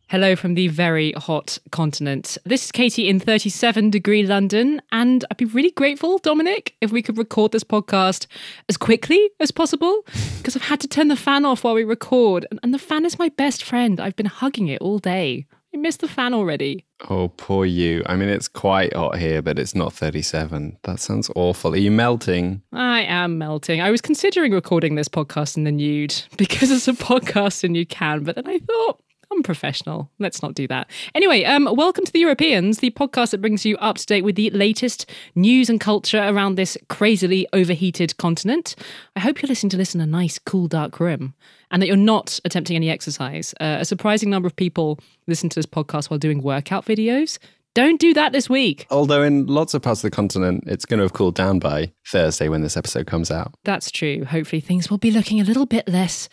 Hello from the very hot continent. This is Katy in 37-degree London, and I'd be really grateful, Dominic, if we could record this podcast as quickly as possible, because I've had to turn the fan off while we record, and the fan is my best friend. I've been hugging it all day. I miss the fan already. Oh, poor you. I mean, it's quite hot here, but it's not 37. That sounds awful. Are you melting? I am melting. I was considering recording this podcast in the nude, because it's a podcast and you can, but then I thought, I'm professional. Let's not do that. Anyway, welcome to The Europeans, the podcast that brings you up to date with the latest news and culture around this crazily overheated continent. I hope you're listening to this in a nice, cool, dark room and that you're not attempting any exercise. A surprising number of people listen to this podcast while doing workout videos. Don't do that this week. Although in lots of parts of the continent, it's going to have cooled down by Thursday when this episode comes out. That's true. Hopefully things will be looking a little bit less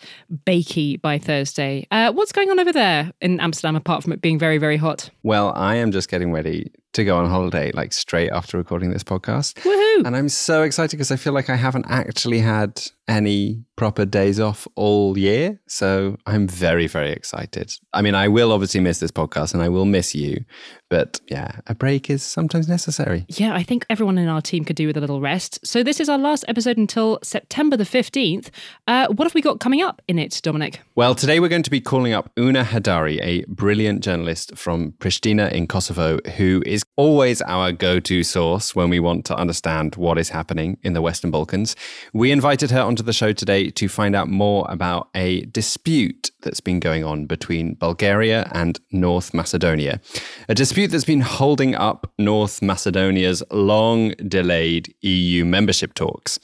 bakey by Thursday. What's going on over there in Amsterdam, apart from it being very, very hot? Well, I am just getting ready to go on holiday, like straight after recording this podcast. Woohoo! And I'm so excited because I feel like I haven't actually had any proper days off all year. So I'm very, very excited. I mean, I will obviously miss this podcast and I will miss you. But yeah, a break is sometimes necessary. Yeah, I think everyone in our team could do with a little rest. So this is our last episode until September the 15th. What have we got coming up in it, Dominic? Well, today we're going to be calling up Una Hadari, a brilliant journalist from Pristina in Kosovo, who is always our go-to source when we want to understand what is happening in the Western Balkans. We invited her onto the show today to find out more about a dispute that's been going on between Bulgaria and North Macedonia. A dispute that's been holding up North Macedonia's long-delayed EU membership talks.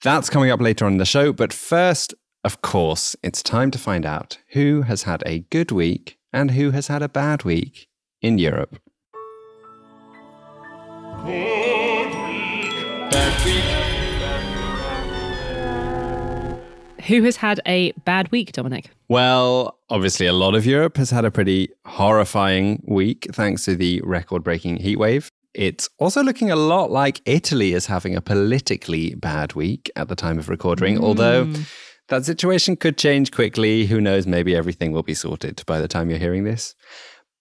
That's coming up later on in the show, but first, of course, it's time to find out who has had a good week and who has had a bad week in Europe. Who has had a bad week, Dominic? Well, obviously a lot of Europe has had a pretty horrifying week thanks to the record-breaking heatwave. It's also looking a lot like Italy is having a politically bad week at the time of recording, although that situation could change quickly. Who knows, maybe everything will be sorted by the time you're hearing this.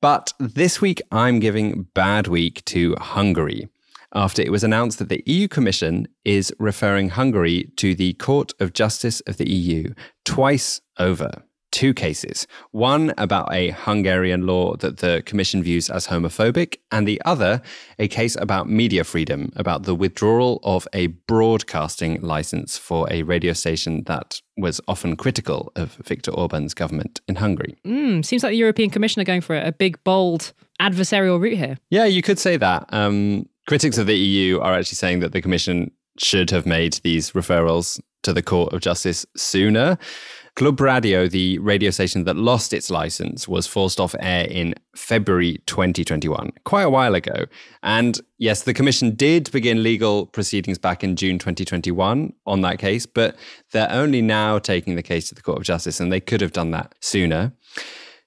But this week, I'm giving bad week to Hungary, after it was announced that the EU Commission is referring Hungary to the Court of Justice of the EU twice over. Two cases. One about a Hungarian law that the Commission views as homophobic, and the other, a case about media freedom, about the withdrawal of a broadcasting license for a radio station that was often critical of Viktor Orban's government in Hungary. Seems like the European Commission are going for a big, bold, adversarial route here. Yeah, you could say that. Critics of the EU are actually saying that the Commission should have made these referrals to the Court of Justice sooner. Club Radio, the radio station that lost its license, was forced off air in February 2021, quite a while ago. And yes, the Commission did begin legal proceedings back in June 2021 on that case, but they're only now taking the case to the Court of Justice, and they could have done that sooner.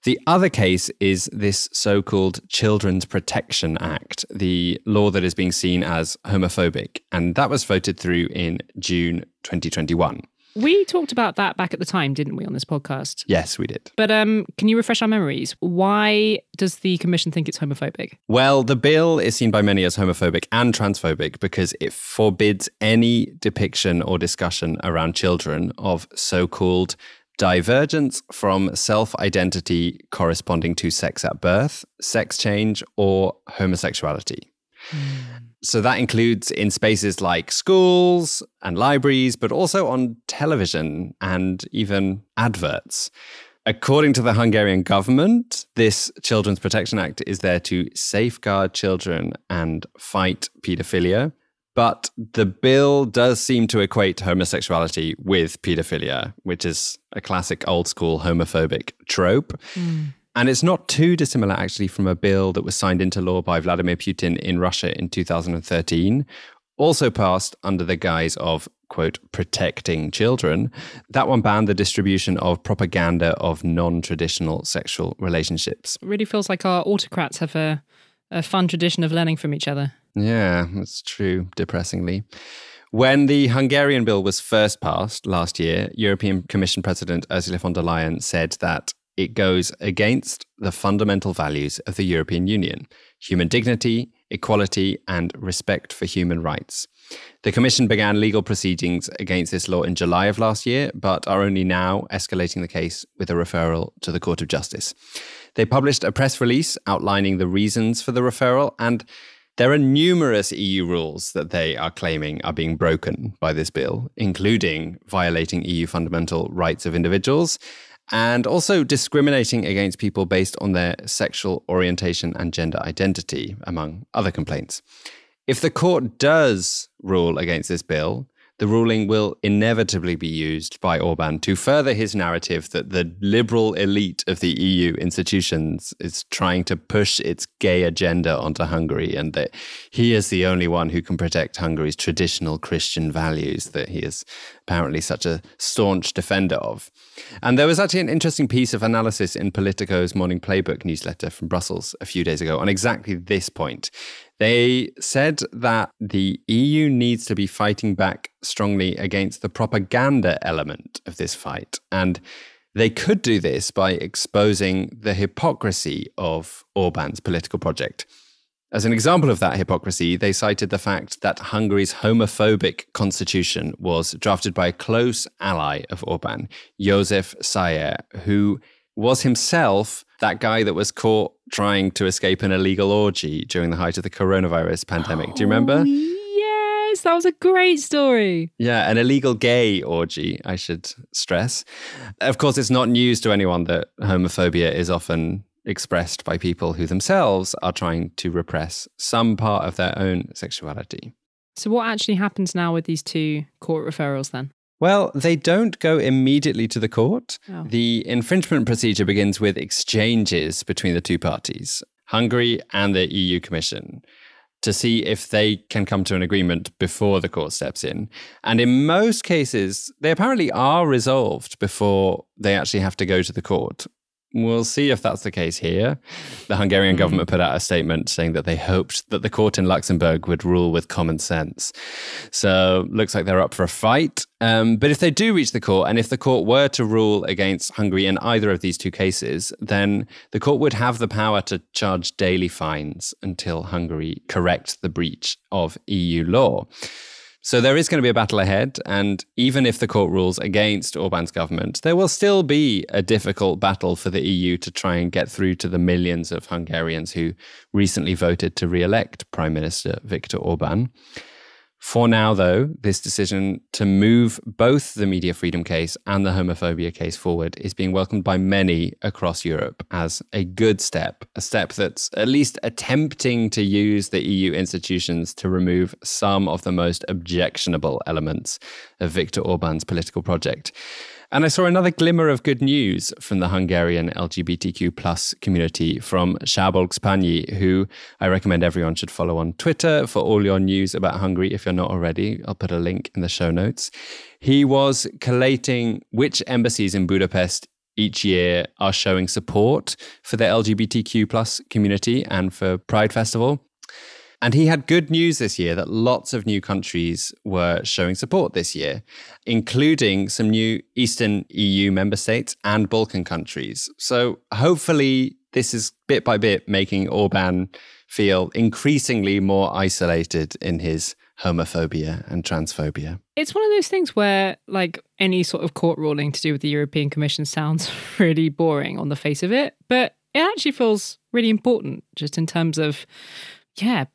The other case is this so-called Children's Protection Act, the law that is being seen as homophobic. And that was voted through in June 2021. We talked about that back at the time, didn't we, on this podcast? Yes, we did. But can you refresh our memories? Why does the Commission think it's homophobic? Well, the bill is seen by many as homophobic and transphobic because it forbids any depiction or discussion around children of so-called divergence from self-identity corresponding to sex at birth, sex change, or homosexuality. So that includes in spaces like schools and libraries, but also on television and even adverts. According to the Hungarian government, this Children's Protection Act is there to safeguard children and fight paedophilia. But the bill does seem to equate homosexuality with paedophilia, which is a classic old school homophobic trope. And it's not too dissimilar, actually, from a bill that was signed into law by Vladimir Putin in Russia in 2013, also passed under the guise of, quote, protecting children. That one banned the distribution of propaganda of non-traditional sexual relationships. It really feels like our autocrats have a fun tradition of learning from each other. Yeah, that's true, depressingly. When the Hungarian bill was first passed last year, European Commission President Ursula von der Leyen said that it goes against the fundamental values of the European Union: human dignity, equality, and respect for human rights. The Commission began legal proceedings against this law in July of last year, but are only now escalating the case with a referral to the Court of Justice. They published a press release outlining the reasons for the referral, and there are numerous EU rules that they are claiming are being broken by this bill, including violating EU fundamental rights of individuals and also discriminating against people based on their sexual orientation and gender identity, among other complaints. If the court does rule against this bill, the ruling will inevitably be used by Orbán to further his narrative that the liberal elite of the EU institutions is trying to push its gay agenda onto Hungary, and that he is the only one who can protect Hungary's traditional Christian values that he is apparently such a staunch defender of. And there was actually an interesting piece of analysis in Politico's Morning Playbook newsletter from Brussels a few days ago on exactly this point. They said that the EU needs to be fighting back strongly against the propaganda element of this fight. And they could do this by exposing the hypocrisy of Orbán's political project. As an example of that hypocrisy, they cited the fact that Hungary's homophobic constitution was drafted by a close ally of Orbán, József Szájer, who was himself that guy that was caught trying to escape an illegal orgy during the height of the coronavirus pandemic. Do you remember? Yes, that was a great story. Yeah, an illegal gay orgy, I should stress. Of course, it's not news to anyone that homophobia is often expressed by people who themselves are trying to repress some part of their own sexuality. So what actually happens now with these two court referrals then? Well, they don't go immediately to the court. Oh. The infringement procedure begins with exchanges between the two parties, Hungary and the EU Commission, to see if they can come to an agreement before the court steps in. And in most cases, they apparently are resolved before they actually have to go to the court. We'll see if that's the case here. The Hungarian government put out a statement saying that they hoped that the court in Luxembourg would rule with common sense. So looks like they're up for a fight. But if they do reach the court, and if the court were to rule against Hungary in either of these two cases, then the court would have the power to charge daily fines until Hungary corrects the breach of EU law. So there is going to be a battle ahead, and even if the court rules against Orbán's government, there will still be a difficult battle for the EU to try and get through to the millions of Hungarians who recently voted to re-elect Prime Minister Viktor Orbán. For now, though, this decision to move both the media freedom case and the homophobia case forward is being welcomed by many across Europe as a good step, a step that's at least attempting to use the EU institutions to remove some of the most objectionable elements of Viktor Orbán's political project. And I saw another glimmer of good news from the Hungarian LGBTQ plus community from Szabolcs Panyi, who I recommend everyone should follow on Twitter for all your news about Hungary if you're not already. I'll put a link in the show notes. He was collating which embassies in Budapest each year are showing support for the LGBTQ plus community and for Pride Festival. And he had good news this year that lots of new countries were showing support this year, including some new Eastern EU member states and Balkan countries. So hopefully this is bit by bit making Orbán feel increasingly more isolated in his homophobia and transphobia. It's one of those things where, like, any sort of court ruling to do with the European Commission sounds really boring on the face of it, but it actually feels really important just in terms of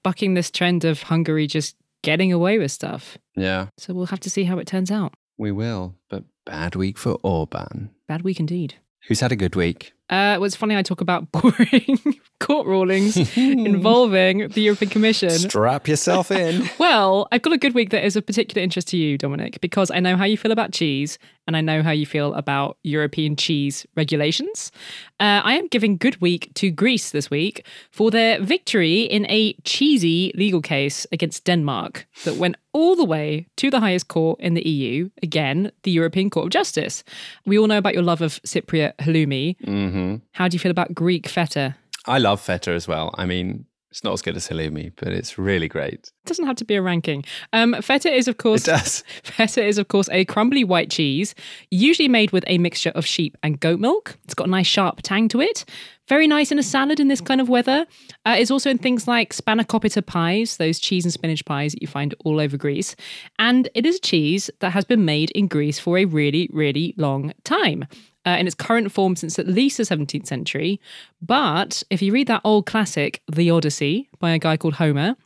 bucking this trend of Hungary just getting away with stuff. Yeah. So we'll have to see how it turns out. We will, but bad week for Orbán. Bad week indeed. Who's had a good week? Well, it's funny I talk about boring court rulings involving the European Commission. Strap yourself in. Well, I've got a good week that is of particular interest to you, Dominic, because I know how you feel about cheese and I know how you feel about European cheese regulations. I am giving good week to Greece this week for their victory in a cheesy legal case against Denmark that went all the way to the highest court in the EU, again, the European Court of Justice. We all know about your love of Cypriot halloumi. Mm-hmm. How do you feel about Greek feta? I love feta as well. I mean, It's not as good as halloumi, but it's really great. It doesn't have to be a ranking. Feta is, of course... It does. Feta is, of course, a crumbly white cheese, usually made with a mixture of sheep and goat milk. It's got a nice sharp tang to it. Very nice in a salad in this kind of weather. It's also in things like spanakopita pies, those cheese and spinach pies that you find all over Greece. And it is a cheese that has been made in Greece for a really, really long time. In its current form since at least the 17th century. But if you read that old classic, The Odyssey, by a guy called Homer,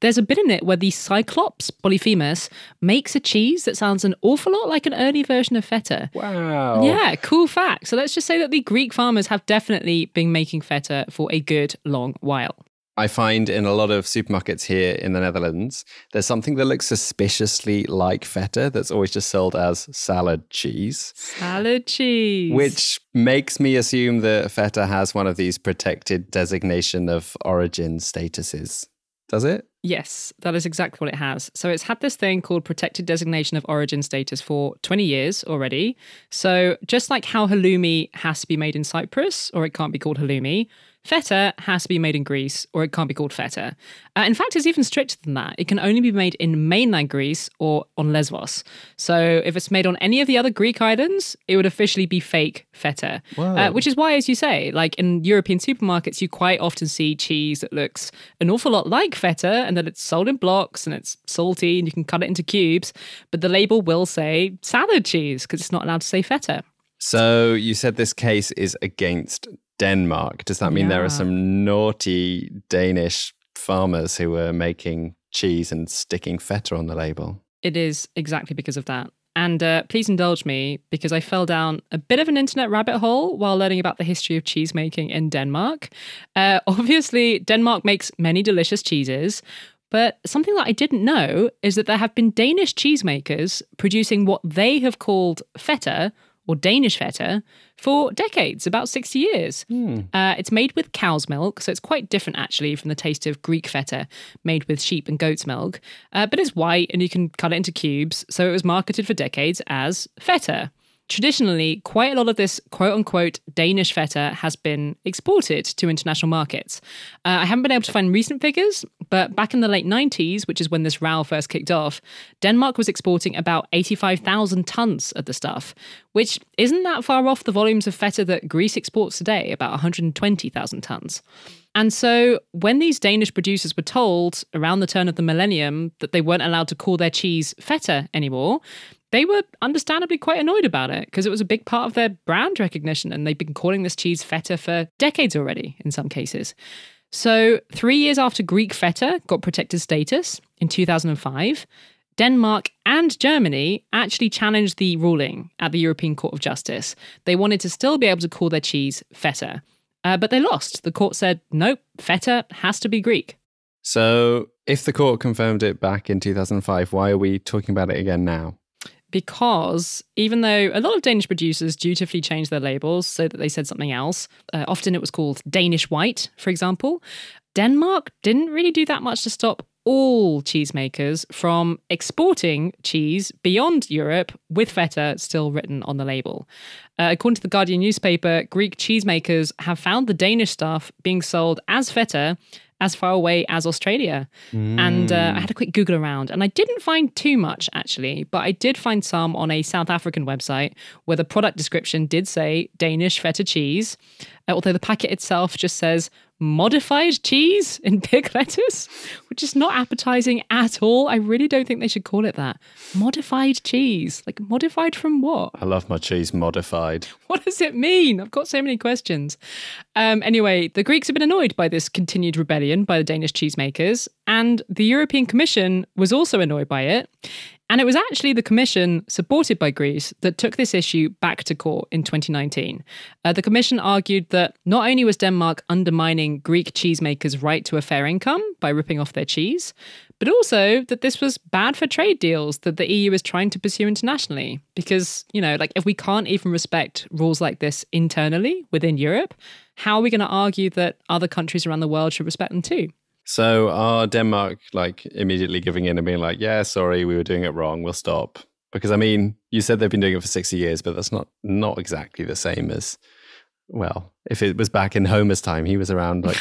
there's a bit in it where the Cyclops, Polyphemus, makes a cheese that sounds an awful lot like an early version of feta. Wow. Yeah, cool fact. So let's just say that the Greek farmers have definitely been making feta for a good long while. I find in a lot of supermarkets here in the Netherlands, there's something that looks suspiciously like feta that's always just sold as salad cheese. Salad cheese. Which makes me assume that feta has one of these protected designation of origin statuses. Does it? Yes, that is exactly what it has. So it's had this thing called protected designation of origin status for 20 years already. So just like how halloumi has to be made in Cyprus, or it can't be called halloumi, feta has to be made in Greece, or it can't be called feta. In fact, it's even stricter than that. It can only be made in mainland Greece or on Lesbos. So if it's made on any of the other Greek islands, it would officially be fake feta. Which is why, as you say, like in European supermarkets, you quite often see cheese that looks an awful lot like feta and that it's sold in blocks and it's salty and you can cut it into cubes. But the label will say salad cheese because it's not allowed to say feta. So you said this case is against Denmark. Does that mean there are some naughty Danish farmers who are making cheese and sticking feta on the label? It is exactly because of that. And please indulge me because I fell down a bit of an internet rabbit hole while learning about the history of cheese making in Denmark. Obviously, Denmark makes many delicious cheeses, but something that I didn't know is that there have been Danish cheesemakers producing what they have called feta, or Danish feta, for decades, about 60 years. It's made with cow's milk, so it's quite different actually from the taste of Greek feta made with sheep and goat's milk. But it's white and you can cut it into cubes, so it was marketed for decades as feta. Traditionally, quite a lot of this quote-unquote Danish feta has been exported to international markets. I haven't been able to find recent figures, but back in the late 90s, which is when this row first kicked off, Denmark was exporting about 85,000 tons of the stuff, which isn't that far off the volumes of feta that Greece exports today, about 120,000 tons. And so when these Danish producers were told around the turn of the millennium that they weren't allowed to call their cheese feta anymore, they were understandably quite annoyed about it because it was a big part of their brand recognition and they've been calling this cheese feta for decades already in some cases. So 3 years after Greek feta got protected status in 2005, Denmark and Germany actually challenged the ruling at the European Court of Justice. They wanted to still be able to call their cheese feta, but they lost. The court said, nope, feta has to be Greek. So if the court confirmed it back in 2005, why are we talking about it again now? Because even though a lot of Danish producers dutifully changed their labels so that they said something else, often it was called Danish white, for example, Denmark didn't really do that much to stop all cheesemakers from exporting cheese beyond Europe with feta still written on the label. According to the Guardian newspaper, Greek cheesemakers have found the Danish stuff being sold as feta as far away as Australia. And I had a quick Google around and I didn't find too much actually, but I did find some on a South African website where the product description did say Danish feta cheese, although the packet itself just says modified cheese in big letters, which is not appetizing at all. I really don't think they should call it that. Modified cheese. Like modified from what? I love my cheese modified. What does it mean? I've got so many questions. Anyway, the Greeks have been annoyed by this continued rebellion by the Danish cheesemakers, and the European Commission was also annoyed by it. And it was actually the Commission, supported by Greece, that took this issue back to court in 2019. The Commission argued that not only was Denmark undermining Greek cheesemakers' right to a fair income by ripping off their cheese, but also that this was bad for trade deals that the EU is trying to pursue internationally. Because, you know, like if we can't even respect rules like this internally within Europe, how are we going to argue that other countries around the world should respect them too? So are Denmark like immediately giving in and being like, yeah, sorry, we were doing it wrong, we'll stop? Because I mean, you said they've been doing it for 60 years, but that's not exactly the same as, well, if it was back in Homer's time, he was around like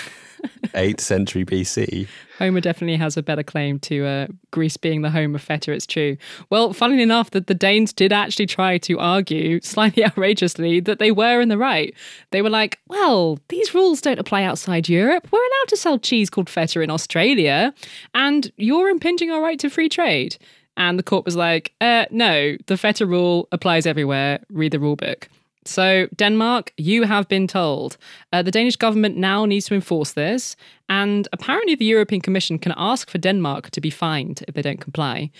8th century BC. Homer definitely has a better claim to Greece being the home of feta, it's true. Well, funnily enough, that the Danes did actually try to argue, slightly outrageously, that they were in the right. They were like, well, these rules don't apply outside Europe. We're allowed to sell cheese called feta in Australia, and you're impinging our right to free trade. And the court was like, no, the feta rule applies everywhere. Read the rule book. So, Denmark, you have been told. The Danish government now needs to enforce this. And apparently the European Commission can ask for Denmark to be fined if they don't comply.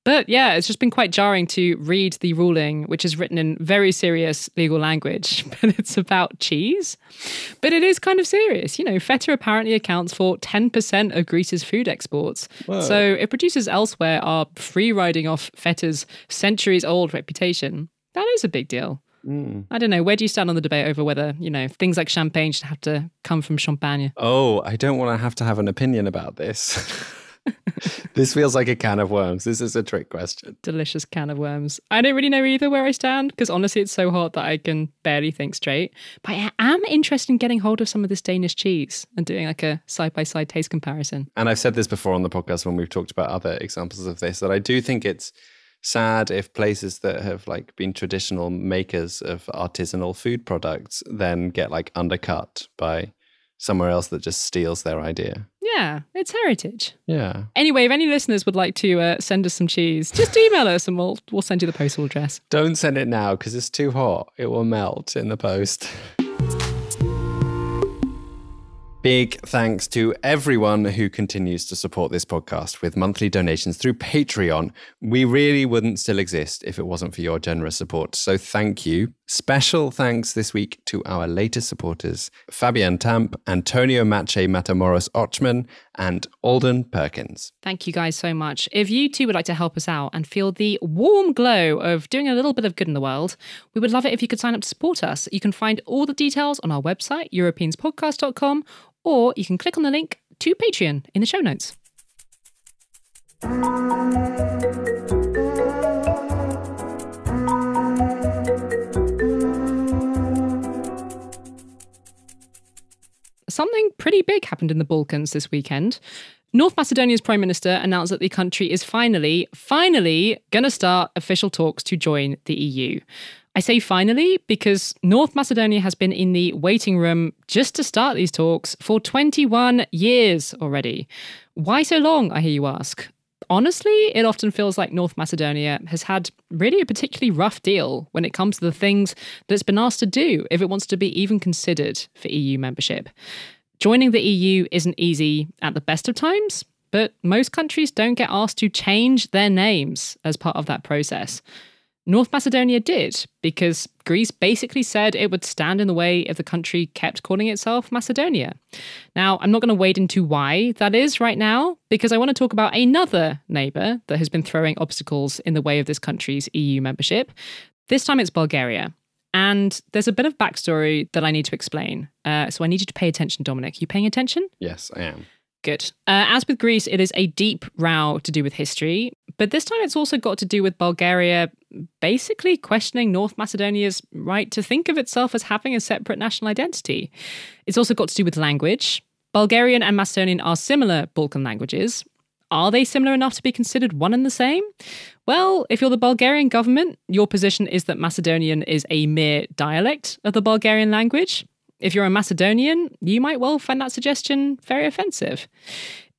But yeah, it's just been quite jarring to read the ruling, which is written in very serious legal language, but it's about cheese. But it is kind of serious. You know, feta apparently accounts for 10% of Greece's food exports. Whoa. So if producers elsewhere are free riding off feta's centuries-old reputation, that is a big deal. I don't know. Where do you stand on the debate over whether, you know, things like champagne should have to come from Champagne? Oh, I don't want to have an opinion about this. This feels like a can of worms. This is a trick question. Delicious can of worms. I don't really know either where I stand because honestly, it's so hot that I can barely think straight. But I am interested in getting hold of some of this Danish cheese and doing like a side-by-side taste comparison. And I've said this before on the podcast when we've talked about other examples of this, that I do think it's sad if places that have like been traditional makers of artisanal food products then get like undercut by somewhere else that just steals their idea. Yeah, it's heritage. Yeah. Anyway, if any listeners would like to send us some cheese, just email us and we'll send you the postal address. Don't send it now because it's too hot. It will melt in the post. Big thanks to everyone who continues to support this podcast with monthly donations through Patreon. We really wouldn't still exist if it wasn't for your generous support. So thank you. Special thanks this week to our latest supporters, Fabian Tamp, Antonio Mache Matamoros Ochman, and Alden Perkins. Thank you guys so much. If you too would like to help us out and feel the warm glow of doing a little bit of good in the world, we would love it if you could sign up to support us. You can find all the details on our website, europeanspodcast.com, or you can click on the link to Patreon in the show notes. Something pretty big happened in the Balkans this weekend. North Macedonia's Prime Minister announced that the country is finally going to start official talks to join the EU. I say finally because North Macedonia has been in the waiting room just to start these talks for 21 years already. Why so long, I hear you ask? Honestly, it often feels like North Macedonia has had really a particularly rough deal when it comes to the things that it's been asked to do if it wants to be even considered for EU membership. Joining the EU isn't easy at the best of times, but most countries don't get asked to change their names as part of that process. North Macedonia did, because Greece basically said it would stand in the way if the country kept calling itself Macedonia. Now, I'm not going to wade into why that is right now, because I want to talk about another neighbour that has been throwing obstacles in the way of this country's EU membership. This time it's Bulgaria. And there's a bit of backstory that I need to explain. So I need you to pay attention, Dominic. You paying attention? Yes, I am. Good. As with Greece, it is a deep row to do with history, but this time it's also got to do with Bulgaria basically questioning North Macedonia's right to think of itself as having a separate national identity. It's also got to do with language. Bulgarian and Macedonian are similar Balkan languages. Are they similar enough to be considered one and the same? Well, if you're the Bulgarian government, your position is that Macedonian is a mere dialect of the Bulgarian language. If you're a Macedonian, you might well find that suggestion very offensive.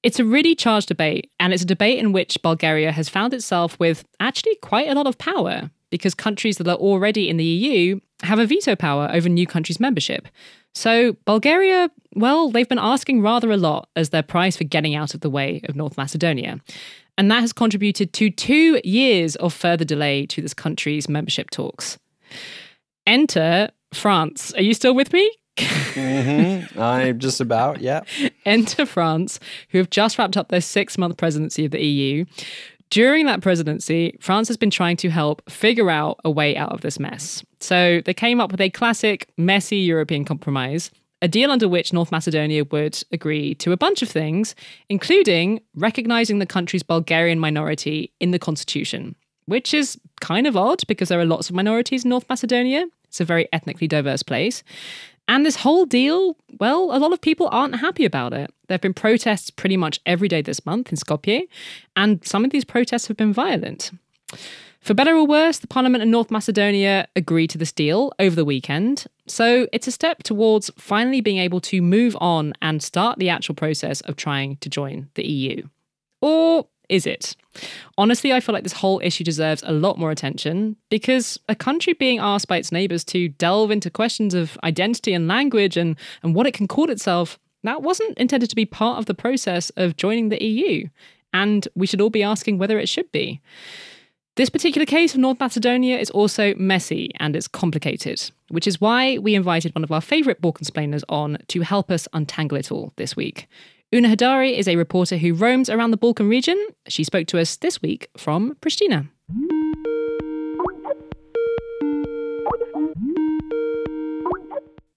It's a really charged debate, and it's a debate in which Bulgaria has found itself with actually quite a lot of power, because countries that are already in the EU have a veto power over new countries' membership. So Bulgaria, well, they've been asking rather a lot as their price for getting out of the way of North Macedonia. And that has contributed to 2 years of further delay to this country's membership talks. Enter France. Are you still with me? I'm just about, yeah. Enter France, who have just wrapped up their 6-month presidency of the EU. During that presidency, France has been trying to help figure out a way out of this mess. So they came up with a classic, messy European compromise, a deal under which North Macedonia would agree to a bunch of things, including recognising the country's Bulgarian minority in the constitution, which is kind of odd because there are lots of minorities in North Macedonia. It's a very ethnically diverse place. And this whole deal, well, a lot of people aren't happy about it. There have been protests pretty much every day this month in Skopje, and some of these protests have been violent. For better or worse, the parliament in North Macedonia agreed to this deal over the weekend. So it's a step towards finally being able to move on and start the actual process of trying to join the EU. Or is it? Honestly, I feel like this whole issue deserves a lot more attention because a country being asked by its neighbours to delve into questions of identity and language and what it can call itself, that wasn't intended to be part of the process of joining the EU. And we should all be asking whether it should be. This particular case of North Macedonia is also messy and it's complicated, which is why we invited one of our favourite Balkansplainers on to help us untangle it all this week. Una Hadari is a reporter who roams around the Balkan region. She spoke to us this week from Pristina.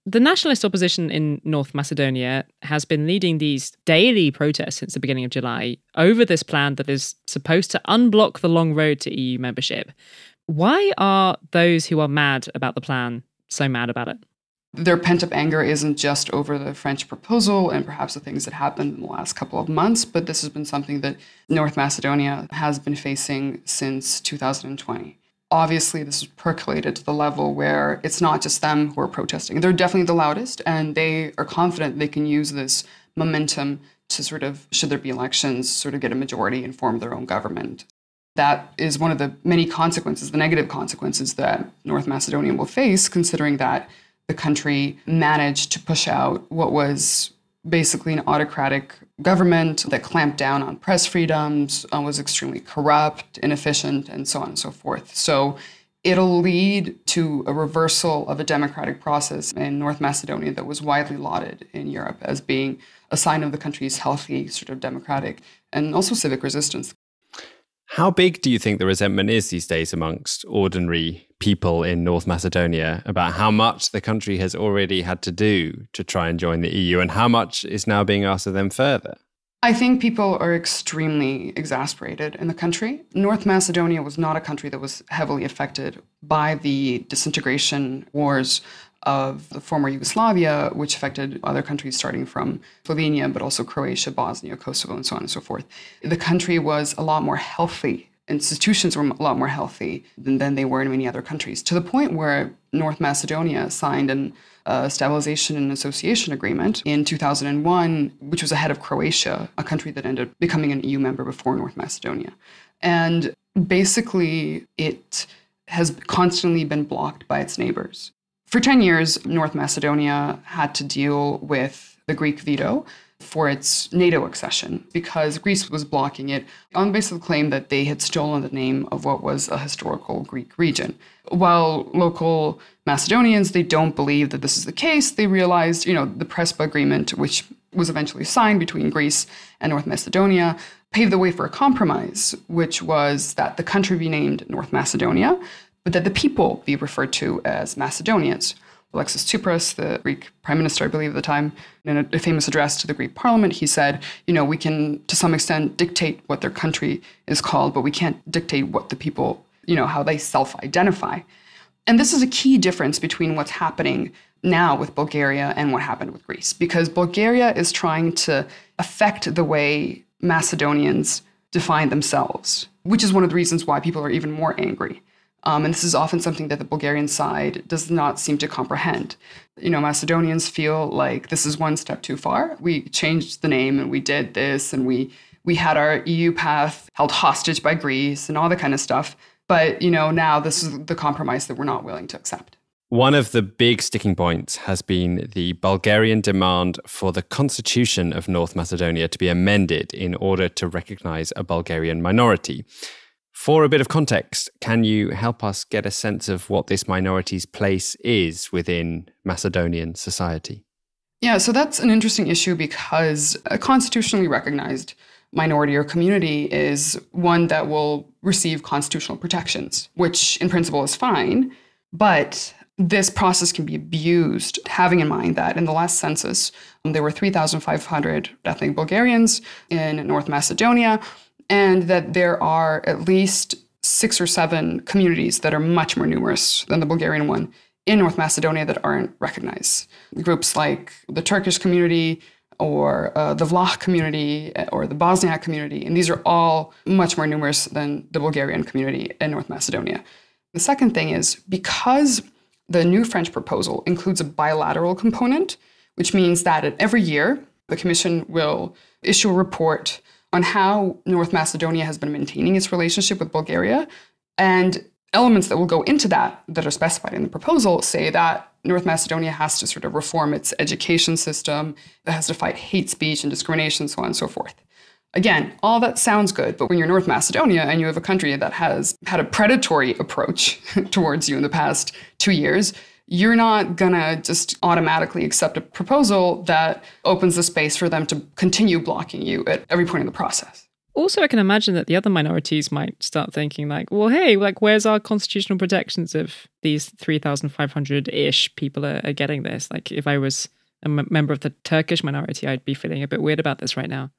The nationalist opposition in North Macedonia has been leading these daily protests since the beginning of July over this plan that is supposed to unblock the long road to EU membership. Why are those who are mad about the plan so mad about it? Their pent-up anger isn't just over the French proposal and perhaps the things that happened in the last couple of months, but this has been something that North Macedonia has been facing since 2020. Obviously, this has percolated to the level where it's not just them who are protesting. They're definitely the loudest, and they are confident they can use this momentum to sort of, should there be elections, sort of get a majority and form their own government. That is one of the many consequences, the negative consequences that North Macedonia will face, considering that the country managed to push out what was basically an autocratic government that clamped down on press freedoms, was extremely corrupt, inefficient, and so on and so forth. So it'll lead to a reversal of a democratic process in North Macedonia that was widely lauded in Europe as being a sign of the country's healthy sort of democratic and also civic resistance. How big do you think the resentment is these days amongst ordinary people in North Macedonia about how much the country has already had to do to try and join the EU and how much is now being asked of them further? I think people are extremely exasperated in the country. North Macedonia was not a country that was heavily affected by the disintegration wars of the former Yugoslavia, which affected other countries starting from Slovenia, but also Croatia, Bosnia, Kosovo, and so on and so forth. The country was a lot more healthy. Institutions were a lot more healthy than they were in many other countries, to the point where North Macedonia signed a stabilization and association agreement in 2001, which was ahead of Croatia, a country that ended up becoming an EU member before North Macedonia. And basically, it has constantly been blocked by its neighbors. For 10 years, North Macedonia had to deal with the Greek veto for its NATO accession because Greece was blocking it on the basis of the claim that they had stolen the name of what was a historical Greek region. While local Macedonians, they don't believe that this is the case, they realized, the Prespa agreement, which was eventually signed between Greece and North Macedonia, paved the way for a compromise, which was that the country be named North Macedonia, but that the people be referred to as Macedonians. Alexis Tsipras, the Greek prime minister, I believe at the time, in a famous address to the Greek parliament, he said, we can, to some extent, dictate what their country is called, but we can't dictate what the people, how they self-identify. And this is a key difference between what's happening now with Bulgaria and what happened with Greece, because Bulgaria is trying to affect the way Macedonians define themselves, which is one of the reasons why people are even more angry. And this is often something that the Bulgarian side does not seem to comprehend. Macedonians feel like this is one step too far. We changed the name and we did this and we had our EU path held hostage by Greece and all that kind of stuff. But, now this is the compromise that we're not willing to accept. One of the big sticking points has been the Bulgarian demand for the constitution of North Macedonia to be amended in order to recognize a Bulgarian minority. For a bit of context, can you help us get a sense of what this minority's place is within Macedonian society? Yeah, so that's an interesting issue because a constitutionally recognized minority or community is one that will receive constitutional protections, which in principle is fine, but this process can be abused, having in mind that in the last census, there were 3,500 ethnic Bulgarians in North Macedonia, and that there are at least 6 or 7 communities that are much more numerous than the Bulgarian one in North Macedonia that aren't recognized. Groups like the Turkish community or the Vlach community or the Bosniak community, and these are all much more numerous than the Bulgarian community in North Macedonia. The second thing is because the new French proposal includes a bilateral component, which means that every year the Commission will issue a report on how North Macedonia has been maintaining its relationship with Bulgaria. And elements that will go into that are specified in the proposal say that North Macedonia has to sort of reform its education system, it has to fight hate speech and discrimination, so on and so forth. Again, all that sounds good, but when you're North Macedonia and you have a country that has had a predatory approach towards you in the past 2 years, you're not gonna just automatically accept a proposal that opens the space for them to continue blocking you at every point in the process. Also, I can imagine that the other minorities might start thinking like, well, hey, like, where's our constitutional protections if these 3,500-ish people are getting this? Like, if I was a member of the Turkish minority, I'd be feeling a bit weird about this right now.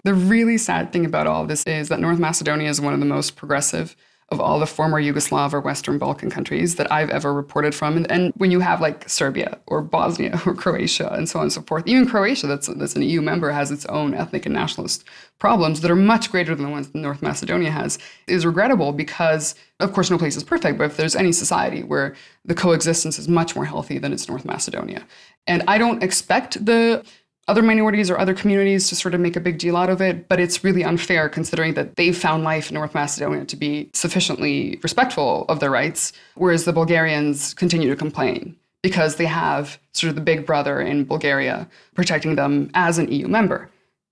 The really sad thing about all of this is that North Macedonia is one of the most progressive of all the former Yugoslav or Western Balkan countries that I've ever reported from. And when you have like Serbia or Bosnia or Croatia and so on and so forth, even Croatia, that's an EU member, has its own ethnic and nationalist problems that are much greater than the ones that North Macedonia has, is regrettable because, of course, no place is perfect, but if there's any society where the coexistence is much more healthy than it's North Macedonia. And I don't expect the other minorities or other communities to sort of make a big deal out of it, but it's really unfair considering that they've found life in North Macedonia to be sufficiently respectful of their rights, whereas the Bulgarians continue to complain because they have sort of the big brother in Bulgaria protecting them as an EU member.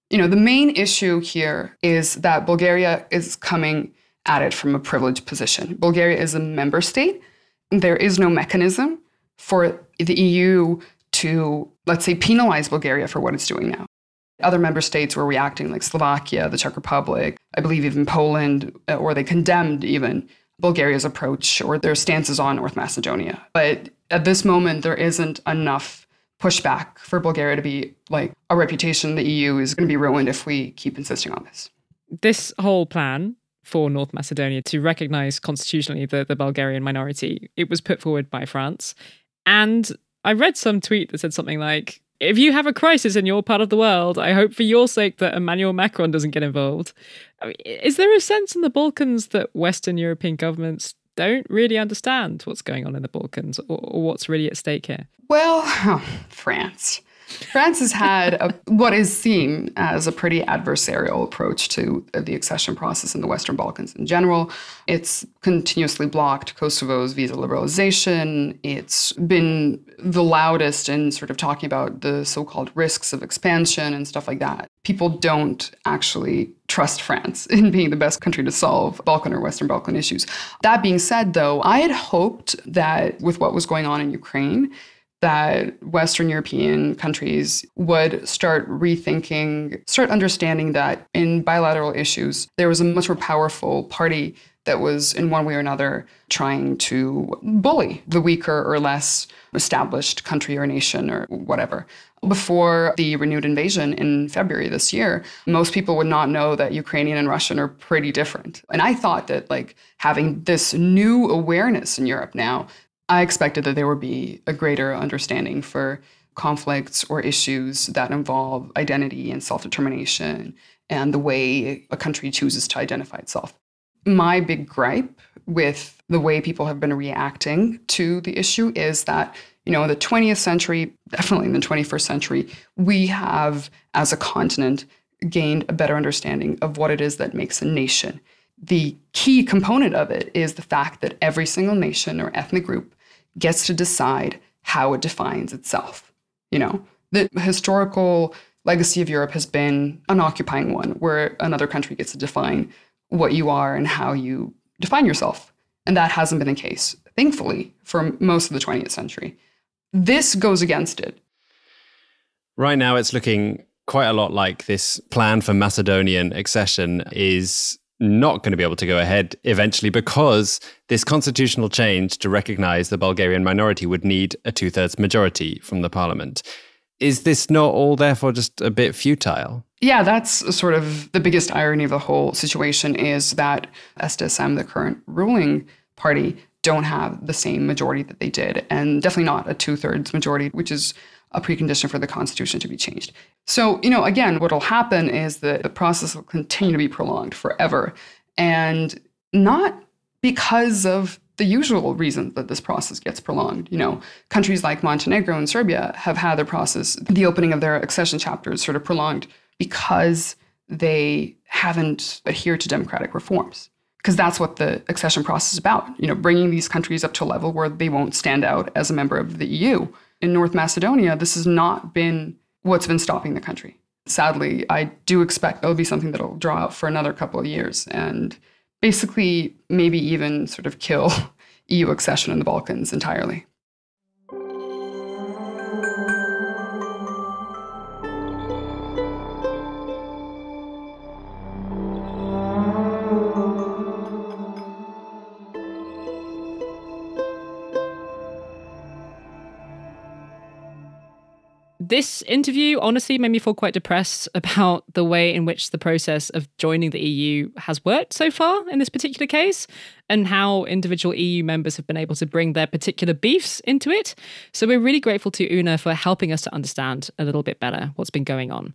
You know, the main issue here is that Bulgaria is coming at it from a privileged position. Bulgaria is a member state. There is no mechanism for the EU to, let's say, penalize Bulgaria for what it's doing now. Other member states were reacting, like Slovakia, the Czech Republic, I believe even Poland, or they condemned even Bulgaria's approach or their stances on North Macedonia. But at this moment, there isn't enough pushback for Bulgaria to be like, our reputation in the EU is going to be ruined if we keep insisting on this. This whole plan for North Macedonia to recognize constitutionally the Bulgarian minority, it was put forward by France. And I read some tweet that said something like, if you have a crisis in your part of the world, I hope for your sake that Emmanuel Macron doesn't get involved. I mean, is there a sense in the Balkans that Western European governments don't really understand what's going on in the Balkans or what's really at stake here? Well, France. France has had what is seen as a pretty adversarial approach to the accession process in the Western Balkans in general. It's continuously blocked Kosovo's visa liberalization. It's been the loudest in sort of talking about the so-called risks of expansion and stuff like that. People don't actually trust France in being the best country to solve Balkan or Western Balkan issues. That being said, though, I had hoped that with what was going on in Ukraine, that Western European countries would start rethinking, start understanding that in bilateral issues, there was a much more powerful party that was in one way or another trying to bully the weaker or less established country or nation or whatever. Before the renewed invasion in February this year, most people would not know that Ukrainian and Russian are pretty different. And I thought that like having this new awareness in Europe now, I expected that there would be a greater understanding for conflicts or issues that involve identity and self-determination and the way a country chooses to identify itself. My big gripe with the way people have been reacting to the issue is that, you know, in the 20th century, definitely in the 21st century, we have, as a continent, gained a better understanding of what it is that makes a nation. The key component of it is the fact that every single nation or ethnic group gets to decide how it defines itself. You know, the historical legacy of Europe has been an occupying one, where another country gets to define what you are and how you define yourself. And that hasn't been the case, thankfully, for most of the 20th century. This goes against it. Right now, it's looking quite a lot like this plan for Macedonian accession is not going to be able to go ahead eventually because this constitutional change to recognize the Bulgarian minority would need a 2/3 majority from the parliament. Is this not all therefore just a bit futile? Yeah, that's sort of the biggest irony of the whole situation is that SDSM, the current ruling party, don't have the same majority that they did, and definitely not a 2/3 majority, which is a precondition for the constitution to be changed. So, again, what will happen is that the process will continue to be prolonged forever, and not because of the usual reason that this process gets prolonged. Countries like Montenegro and Serbia have had their process, the opening of their accession chapters, sort of prolonged because they haven't adhered to democratic reforms. Because that's what the accession process is about, bringing these countries up to a level where they won't stand out as a member of the EU. In North Macedonia, this has not been what's been stopping the country. Sadly, I do expect there'll be something that'll draw out for another couple of years and basically maybe even sort of kill EU accession in the Balkans entirely. This interview honestly made me feel quite depressed about the way in which the process of joining the EU has worked so far in this particular case, and how individual EU members have been able to bring their particular beefs into it. So we're really grateful to Una for helping us to understand a little bit better what's been going on.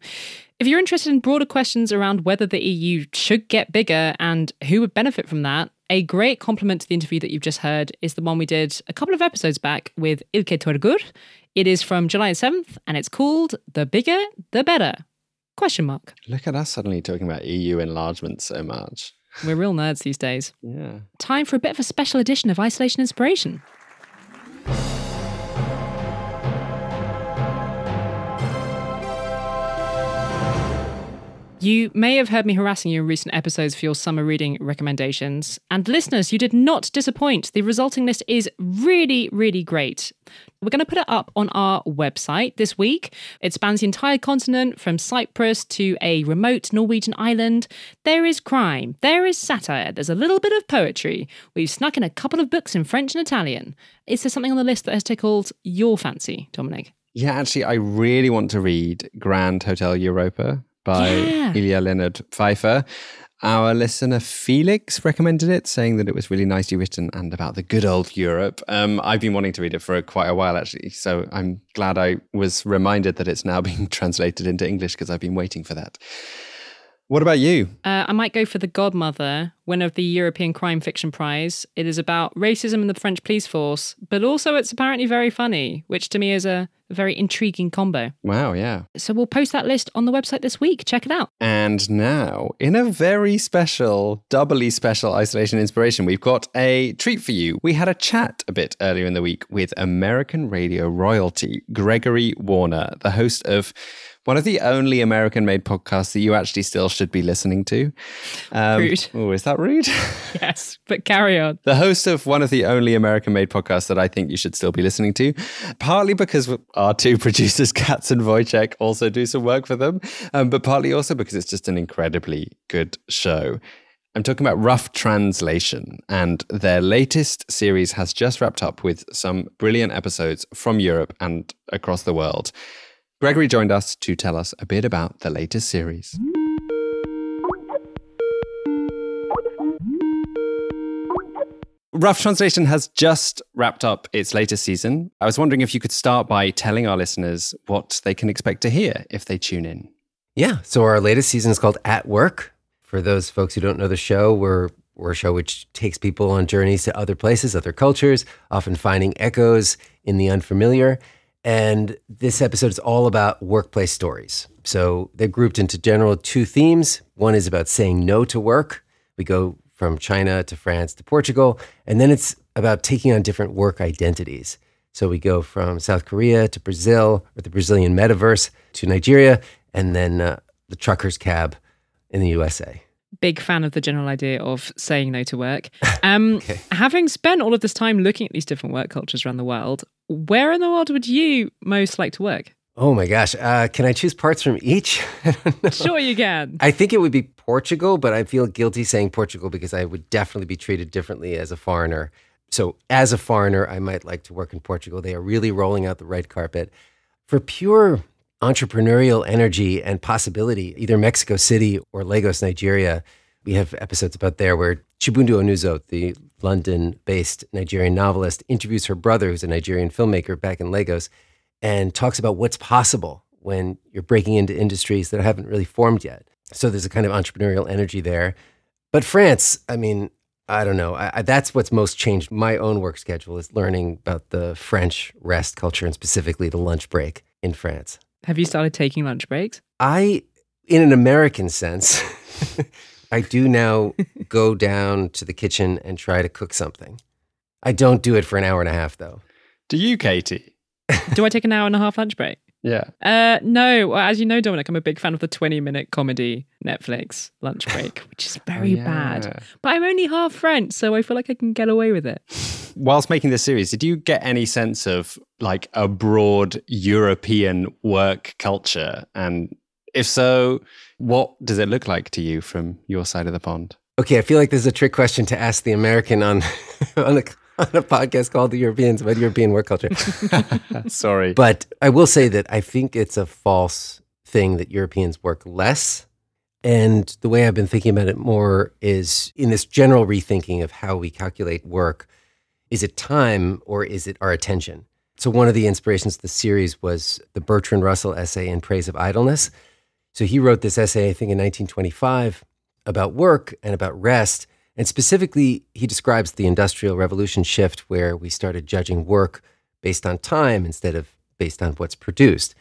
If you're interested in broader questions around whether the EU should get bigger and who would benefit from that, a great complement to the interview that you've just heard is the one we did a couple of episodes back with Ilke Torgur. It is from July 7th, and it's called The Bigger, the Better? ? Look at us suddenly talking about EU enlargement so much. We're real nerds these days. Yeah. Time for a bit of a special edition of Isolation Inspiration. You may have heard me harassing you in recent episodes for your summer reading recommendations. And listeners, you did not disappoint. The resulting list is really, really great. We're going to put it up on our website this week. It spans the entire continent from Cyprus to a remote Norwegian island. There is crime. There is satire. There's a little bit of poetry. We've snuck in a couple of books in French and Italian. Is there something on the list that has tickled your fancy, Dominic? Yeah, actually, I really want to read Grand Hotel Europa by Ilya Leonard Pfeiffer. Our listener Felix recommended it, saying that it was really nicely written and about the good old Europe. I've been wanting to read it for quite a while, actually, so I'm glad I was reminded that it's now being translated into English because I've been waiting for that. What about you? I might go for The Godmother, winner of the European Crime Fiction Prize. It is about racism in the French police force, but also it's apparently very funny, which to me is a very intriguing combo. Wow, yeah. So we'll post that list on the website this week. Check it out. And now, in a very special, doubly special Isolation Inspiration, we've got a treat for you. We had a chat a bit earlier in the week with American radio royalty, Gregory Warner, the host of one of the only American-made podcasts that you actually still should be listening to. Rude. Oh, is that rude? Yes, but carry on. The host of one of the only American-made podcasts that I think you should still be listening to, partly because our two producers, Katz and Wojciech, also do some work for them, but partly also because it's just an incredibly good show. I'm talking about Rough Translation, and their latest series has just wrapped up with some brilliant episodes from Europe and across the world. Gregory joined us to tell us a bit about the latest series. Rough Translation has just wrapped up its latest season. I was wondering if you could start by telling our listeners what they can expect to hear if they tune in. Yeah, so our latest season is called At Work. For those folks who don't know the show, we're a show which takes people on journeys to other places, other cultures, often finding echoes in the unfamiliar. And this episode is all about workplace stories. So they're grouped into general two themes. One is about saying no to work. We go from China to France to Portugal. And then it's about taking on different work identities. So we go from South Korea to Brazil, or the Brazilian metaverse, to Nigeria, and then the trucker's cab in the USA. Big fan of the general idea of saying no to work. Okay. Having spent all of this time looking at these different work cultures around the world, where in the world would you most like to work? Oh my gosh. Can I choose parts from each? I don't know. Sure you can. I think it would be Portugal, but I feel guilty saying Portugal because I would definitely be treated differently as a foreigner. So as a foreigner, I might like to work in Portugal. They are really rolling out the red carpet. For pure entrepreneurial energy and possibility, either Mexico City or Lagos, Nigeria, We have episodes about there where Chibundu Onuzo, the London-based Nigerian novelist, interviews her brother, who's a Nigerian filmmaker back in Lagos, and talks about what's possible when you're breaking into industries that haven't really formed yet. So there's a kind of entrepreneurial energy there. But France, I mean, I don't know. That's what's most changed my own work schedule, is learning about the French rest culture and specifically the lunch break in France. Have you started taking lunch breaks? In an American sense, I do now go down to the kitchen and try to cook something. I don't do it for an hour and a half, though. Do you, Katy? Do I take an hour and a half lunch break? Yeah. No. Well, as you know, Dominic, I'm a big fan of the 20-minute comedy Netflix lunch break, which is very bad. But I'm only half French, so I feel like I can get away with it. Whilst making this series, did you get any sense of like a broad European work culture? And if so, what does it look like to you from your side of the pond? Okay, I feel like this is a trick question to ask the American on a podcast called The Europeans about European work culture. Sorry. But I will say that I think it's a false thing that Europeans work less. And the way I've been thinking about it more is in this general rethinking of how we calculate work. Is it time or is it our attention? So one of the inspirations of the series was the Bertrand Russell essay In Praise of Idleness. So he wrote this essay, I think, in 1925 about work and about rest. And specifically, he describes the Industrial Revolution shift where we started judging work based on time instead of based on what's produced.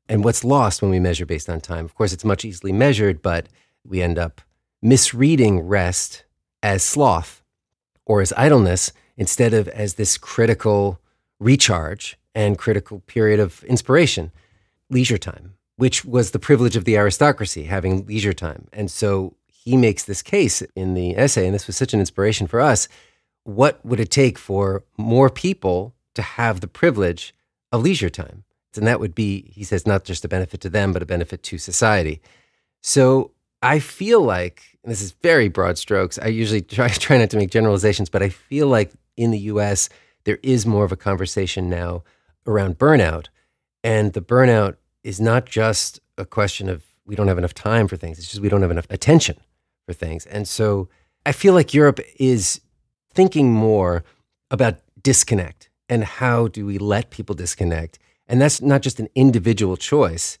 And what's lost when we measure based on time? Of course, it's much easily measured, but we end up misreading rest as sloth or as idleness instead of as this critical recharge and critical period of inspiration, leisure time, which was the privilege of the aristocracy, having leisure time. And so he makes this case in the essay, and this was such an inspiration for us. What would it take for more people to have the privilege of leisure time? And that would be, he says, not just a benefit to them, but a benefit to society. So I feel like, and this is very broad strokes, I usually try not to make generalizations, but I feel like in the US, there is more of a conversation now around burnout. And the burnout is not just a question of we don't have enough time for things, it's just we don't have enough attention for things. And so I feel like Europe is thinking more about disconnect and how do we let people disconnect. And that's not just an individual choice.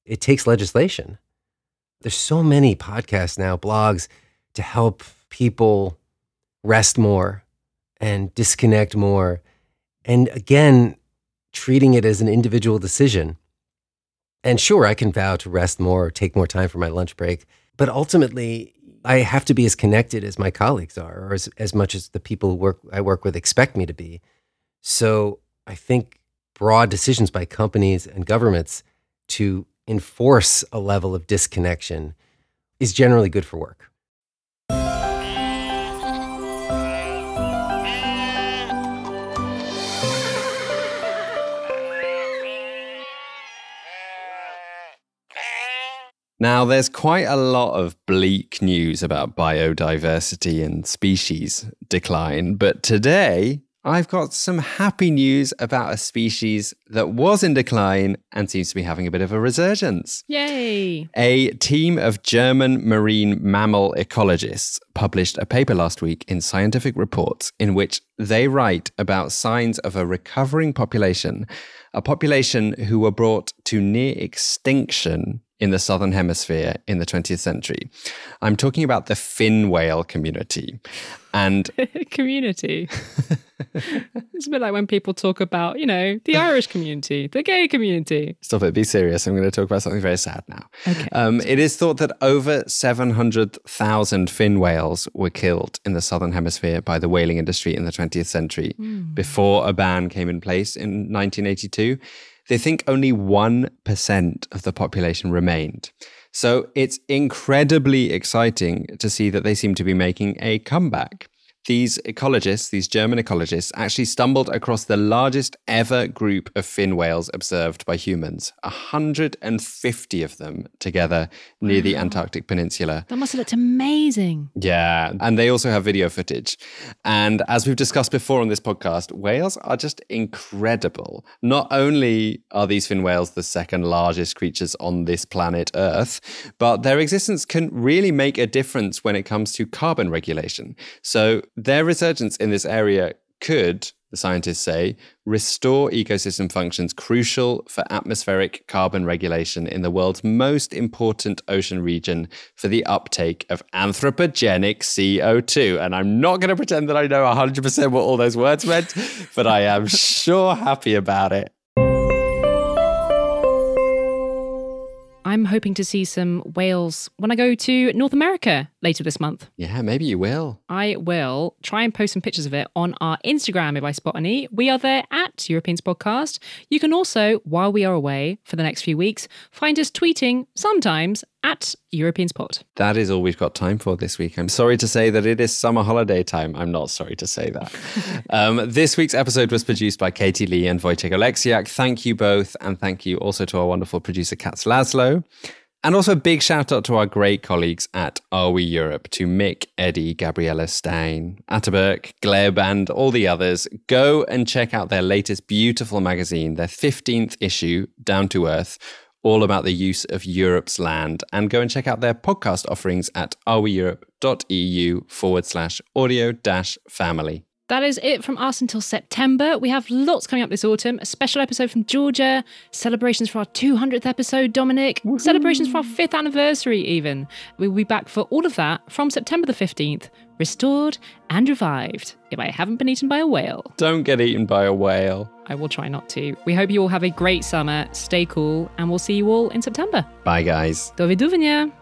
It takes legislation. There's so many podcasts now, blogs, to help people rest more and disconnect more. And again, treating it as an individual decision. And sure, I can vow to rest more or take more time for my lunch break. But ultimately, I have to be as connected as my colleagues are, or as much as the people I work with expect me to be. So I think broad decisions by companies and governments to enforce a level of disconnection is generally good for work. Now, there's quite a lot of bleak news about biodiversity and species decline, but today I've got some happy news about a species that was in decline and seems to be having a bit of a resurgence. Yay! A team of German marine mammal ecologists published a paper last week in Scientific Reports in which they write about signs of a recovering population, a population who were brought to near extinction in the Southern Hemisphere in the 20th century. I'm talking about the fin whale community. And community. It's a bit like when people talk about, the Irish community, the gay community. Stop it, be serious. I'm going to talk about something very sad now. Okay. It is thought that over 700,000 fin whales were killed in the Southern Hemisphere by the whaling industry in the 20th century before a ban came in place in 1982. They think only 1% of the population remained. So it's incredibly exciting to see that they seem to be making a comeback. These ecologists, these German ecologists, actually stumbled across the largest ever group of fin whales observed by humans. 150 of them together near the Antarctic Peninsula. That must have looked amazing. Yeah, and they also have video footage. And as we've discussed before on this podcast, whales are just incredible. Not only are these fin whales the second largest creatures on this planet Earth, but their existence can really make a difference when it comes to carbon regulation. So their resurgence in this area could, the scientists say, restore ecosystem functions crucial for atmospheric carbon regulation in the world's most important ocean region for the uptake of anthropogenic CO2. And I'm not going to pretend that I know 100% what all those words meant, but I am sure happy about it. I'm hoping to see some whales when I go to North America later this month. Yeah, maybe you will. I will try and post some pictures of it on our Instagram if I spot any. We are there at Europeans Podcast. You can also, while we are away for the next few weeks, find us tweeting sometimes at Europeans Pod. That is all we've got time for this week. I'm sorry to say that it is summer holiday time. I'm not sorry to say that. This week's episode was produced by Katy Lee and Wojciech Oleksiak. Thank you both. And thank you also to our wonderful producer, Katz Laszlo. And also a big shout out to our great colleagues at Are We Europe, to Mick, Eddie, Gabriella Stein, Ataberk, Gleb, and all the others. Go and check out their latest beautiful magazine, their 15th issue, Down to Earth, all about the use of Europe's land. And go and check out their podcast offerings at areweeurope.eu/audio-family. That is it from us until September. We have lots coming up this autumn. A special episode from Georgia, celebrations for our 200th episode, Dominic, celebrations for our 5th anniversary even. We will be back for all of that from September the 15th, restored and revived, if I haven't been eaten by a whale. Don't get eaten by a whale. I will try not to. We hope you all have a great summer, stay cool, and we'll see you all in September. Bye, guys. Do widzenia.